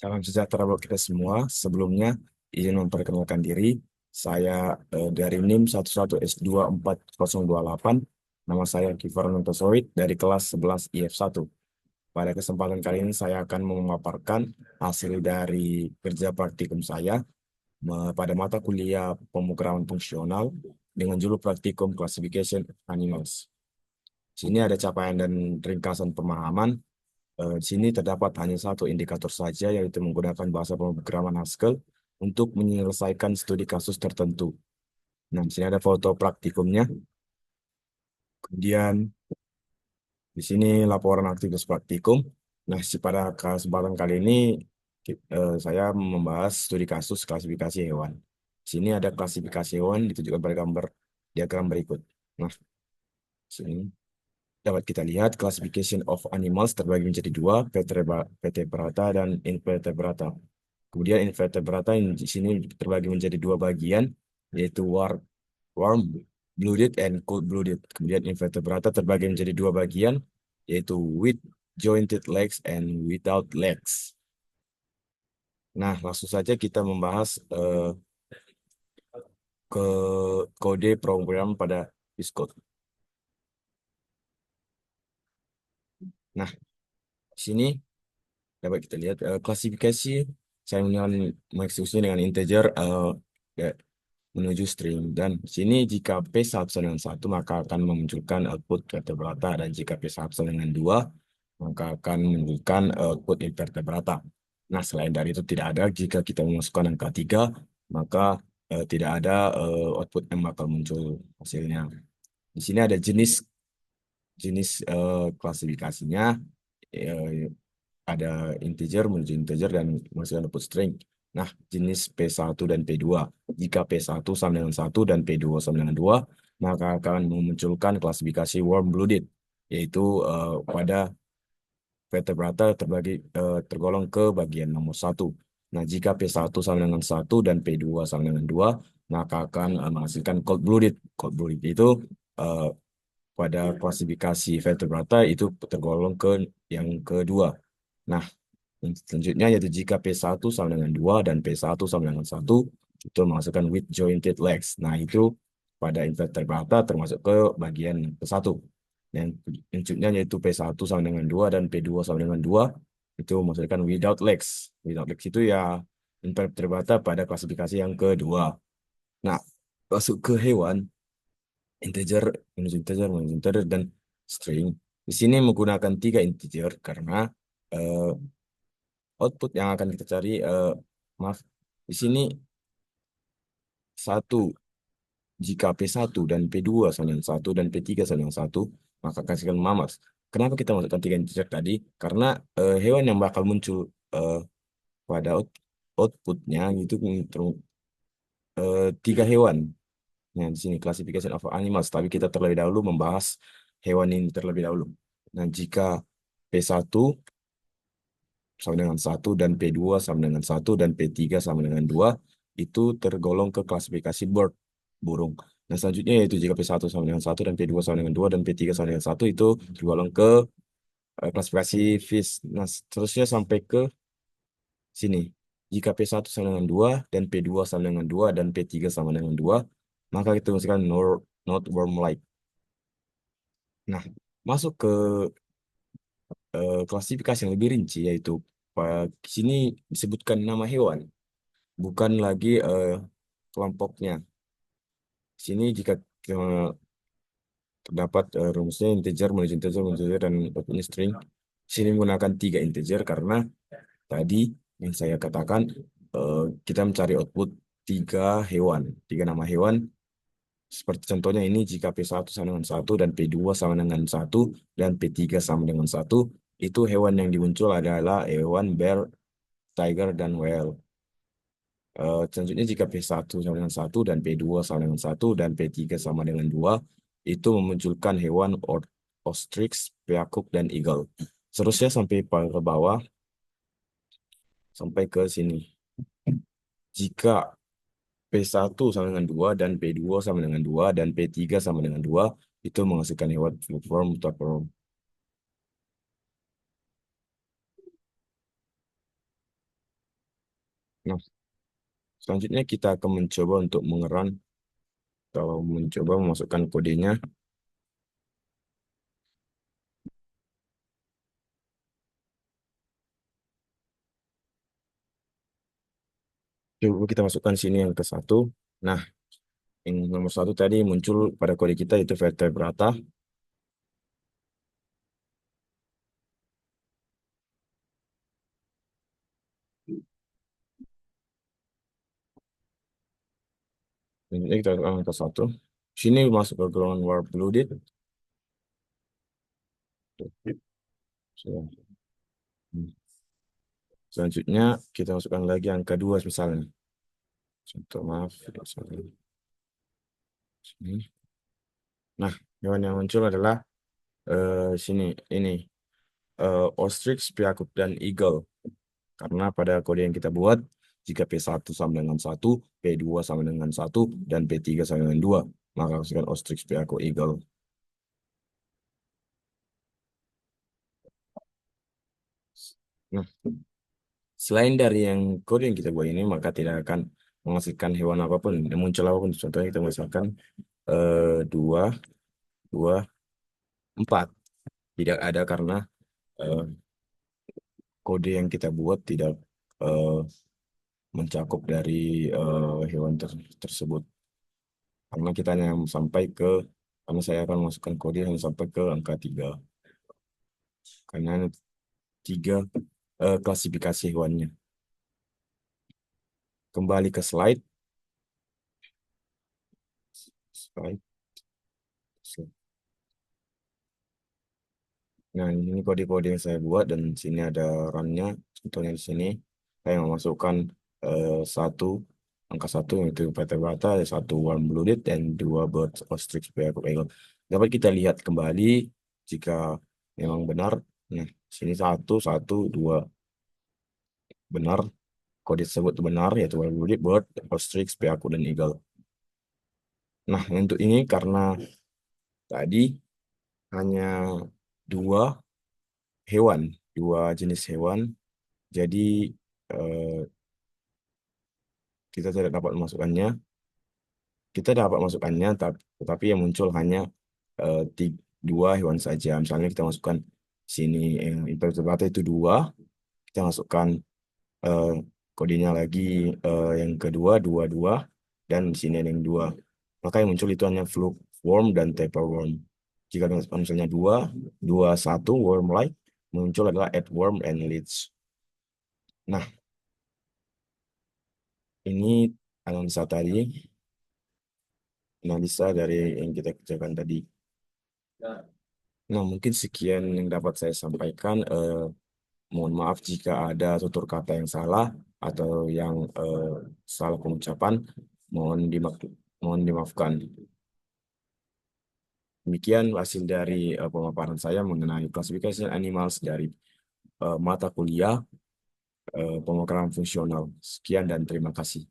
Salam sejahtera buat kita semua. Sebelumnya, izin memperkenalkan diri. Saya dari NIM 11S24028. Nama saya Kifar Nontosoid dari kelas 11 IF1. Pada kesempatan kali ini saya akan memaparkan hasil dari kerja praktikum saya pada mata kuliah pemrograman fungsional dengan judul Praktikum Classification Animals. Sini ada capaian dan ringkasan pemahaman. Di sini terdapat hanya satu indikator saja, yaitu menggunakan bahasa pemrograman Haskell untuk menyelesaikan studi kasus tertentu. Nah, di sini ada foto praktikumnya. Kemudian di sini laporan aktivitas praktikum. Nah, pada kesempatan kali ini saya membahas studi kasus klasifikasi hewan. Di sini ada klasifikasi hewan ditunjukkan pada gambar diagram berikut. Nah, di sini dapat kita lihat classification of animals terbagi menjadi dua, vertebrata dan invertebrata. Kemudian invertebrata yang di sini terbagi menjadi dua bagian, yaitu warm blooded and cold blooded. Kemudian invertebrata terbagi menjadi dua bagian, yaitu with jointed legs and without legs. Nah, langsung saja kita membahas ke kode program pada Xcode. Nah, di sini dapat kita lihat klasifikasi saya mengeksekusinya dengan integer ya, menuju string, dan di sini jika P sama dengan satu maka akan memunculkan output vertebrata, dan jika P sama dengan dua maka akan memunculkan output invertebrata. Nah, selain dari itu tidak ada, jika kita memasukkan angka 3 maka tidak ada output yang bakal muncul hasilnya. Di sini ada jenis jenis klasifikasinya, eh, ada integer menuju integer dan menghasilkan output string. Nah, jenis P1 dan P2. Jika P1 sama dengan satu dan P2 sama dengan 2 maka akan memunculkan klasifikasi warm-blooded, yaitu pada vertebrata tergolong ke bagian nomor satu. Nah, jika P1 sama dengan satu dan P2 sama dengan 2 maka akan menghasilkan cold-blooded. Cold-blooded itu eh, pada klasifikasi vertebrata itu tergolong ke yang kedua. Nah, yang selanjutnya yaitu jika P1 sama dengan 2 dan P1 sama dengan satu itu menghasilkan with jointed legs. Nah, itu pada invertebrata termasuk ke bagian ke satu. Dan selanjutnya yaitu P1 sama dengan 2 dan P2 sama dengan 2 itu menghasilkan without legs. Without legs itu ya invertebrata pada klasifikasi yang kedua. Nah, masuk ke hewan, integer, menuju integer, dan string. Di sini menggunakan tiga integer karena eh, output yang akan kita cari, maaf, di sini satu, jika P1 dan P2 sama dengan satu dan P3 sama dengan satu maka kasihkan mammals. Kenapa kita masukkan tiga integer tadi? Karena hewan yang bakal muncul eh, pada outputnya itu tiga hewan. Nah, di sini classification of animals, tapi kita terlebih dahulu membahas hewan ini terlebih dahulu. Nah, jika P1 sama dengan satu dan P2 sama dengan satu dan P3 sama dengan 2 itu tergolong ke klasifikasi bird, burung. Nah, selanjutnya yaitu jika P1 sama dengan satu dan P2 sama dengan 2 dan P3 sama dengan satu itu tergolong ke klasifikasi fish. Nah, seterusnya sampai ke sini. Jika P1 sama dengan 2 dan P2 sama dengan 2 dan P3 sama dengan 2 maka kita masukkan not worm-like. Nah, masuk ke klasifikasi yang lebih rinci, yaitu di sini disebutkan nama hewan, bukan lagi kelompoknya. Di sini jika terdapat rumusnya integer menuju integer dan outputnya string. Di sini menggunakan tiga integer karena tadi yang saya katakan kita mencari output tiga hewan, tiga nama hewan. Seperti contohnya ini jika P1 sama dengan satu dan P2 sama dengan satu dan P3 sama dengan satu itu hewan yang dimuncul adalah hewan bear, tiger, dan whale. Selanjutnya jika P1 sama dengan satu dan P2 sama dengan satu dan P3 sama dengan 2 itu memunculkan hewan ostrich, peacock, dan eagle. Seterusnya sampai ke bawah, sampai ke sini. Jika P1 sama dengan 2 dan P2 sama dengan 2 dan P3 sama dengan 2 itu menghasilkan hewan flukeworm, tapeworm. Nah, selanjutnya kita akan mencoba untuk mengeran atau mencoba memasukkan kodenya. Coba kita masukkan sini yang ke satu. Nah, yang nomor satu tadi muncul pada kode kita itu vertebrata. Ini kita masukkan yang ke satu. Sini masuk ke ground warp blooded. So, selanjutnya kita masukkan lagi yang kedua misalnya. Contoh maaf. Sini. Nah, hewan yang muncul adalah sini ini ostrich, spearkut, dan eagle. Karena pada kode yang kita buat, jika P1 sama dengan satu, P2 sama dengan satu, dan P3 sama dengan 2, maka hasilkan ostrich, spearkut, eagle. Nah, selain dari yang kode yang kita buat ini, maka tidak akan menghasilkan hewan apapun, yang muncul apapun. Contohnya kita misalkan 2, 2, 4. Tidak ada karena eh, kode yang kita buat tidak eh, mencakup dari hewan tersebut. Karena kita hanya sampai ke, karena saya akan masukkan kode hanya sampai ke angka 3. Karena ada 3 klasifikasi hewannya. Kembali ke slide. Slide. Slide. Nah, ini kode-kode yang saya buat dan sini ada runnya. Contohnya di sini saya memasukkan satu angka satu yaitu bata-bata, satu warm blooded dan 2 bird ostrich bear eagle. Dapat kita lihat kembali jika memang benar. Nah, sini satu satu dua benar. Kode tersebut benar yaitu warm blooded bird ostrich bear dan eagle. Nah, untuk ini karena tadi hanya dua hewan, 2 jenis hewan. Jadi eh, kita tidak dapat memasukkannya. Kita dapat masukkannya, tetapi yang muncul hanya 2 hewan saja. Misalnya kita masukkan sini yang invertebrata itu 2, kita masukkan eh, kodenya lagi yang kedua 22 dan di sini ada yang 2. Maka yang muncul itu hanya fluke worm dan tapeworm. Jika misalnya 2, 1 worm like muncul adalah earthworm and leech. Nah, ini analisa tadi, analisa dari yang kita kerjakan tadi. Nah, mungkin sekian yang dapat saya sampaikan. Mohon maaf jika ada tutur kata yang salah atau yang salah pengucapan. Mohon mohon dimaafkan. Demikian hasil dari pemaparan saya mengenai classification animals dari mata kuliah pemrograman fungsional. Sekian dan terima kasih.